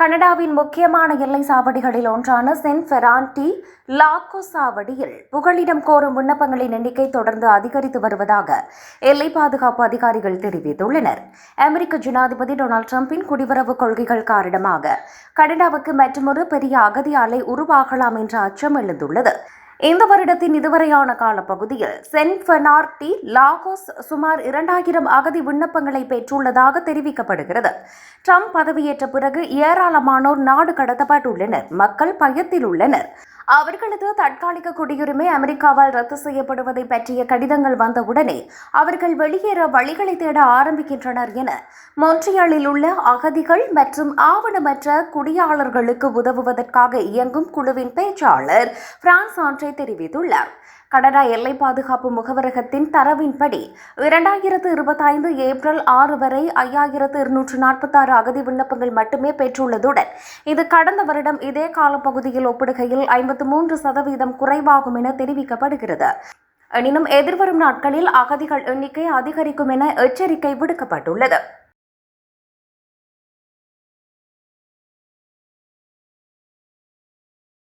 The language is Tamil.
கனடாவின் முக்கியமான எல்லை சாவடிகளில் ஒன்றான சென்ட் ஃபெரான்டி லாகோ சாவடியில் புகலிடம் கோரும் விண்ணப்பங்களின் எண்ணிக்கை தொடர்ந்து அதிகரித்து வருவதாக எல்லை பாதுகாப்பு அதிகாரிகள் தெரிவித்துள்ளனர். அமெரிக்க ஜனாதிபதி டொனால்டு டிரம்பின் குடிவரவு கொள்கைகள் காரணமாக கனடாவுக்கு மற்றொரு பெரிய அகதி அலை உருவாகலாம் என்ற அச்சம் எழுந்துள்ளது. இந்த வருடத்தின் இதுவரையான காலப்பகுதியில் சென்ட் ஃபெர்னார்டி லாகோஸ் சுமார் 2000 அகதி விண்ணப்பங்களை பெற்றுள்ளதாக தெரிவிக்கப்படுகிறது. ட்ரம்ப் பதவியேற்ற பிறகு ஏராளமானோர் நாடு கடத்தப்பட்டுள்ளனர். மக்கள் பயத்தில் உள்ளனர். அவர்களது தற்காலிக குடியுரிமை அமெரிக்காவால் ரத்து செய்யப்படுவதை பற்றிய கடிதங்கள் வந்தவுடனே அவர்கள் வெளியேற வழிகளை தேட ஆரம்பிக்கின்றனர் என மொன்ட்ரியாலில் உள்ள அகதிகள் மற்றும் ஆவணமற்ற குடியாளர்களுக்கு உதவுவதற்காக இயங்கும் குழுவின் பேச்சாளர் பிரான்ஸ் ஆண்ட்ரே தெரிவித்துள்ளார். கனடா எல்லை பாதுகாப்பு முகவரகத்தின் தரவின்படி 2025 ஏப்ரல் 6 வரை 5246 அகதி விண்ணப்பங்கள் மட்டுமே பெற்றுள்ளதுடன் இது கடந்த வருடம் இதே காலப்பகுதியில் ஒப்பிடுகையில் 53% குறைவாகும் என தெரிவிக்கப்படுகிறது. எனினும் எதிர்வரும் நாட்களில் அகதிகள் எண்ணிக்கை அதிகரிக்கும் என எச்சரிக்கை விடுக்கப்பட்டுள்ளது.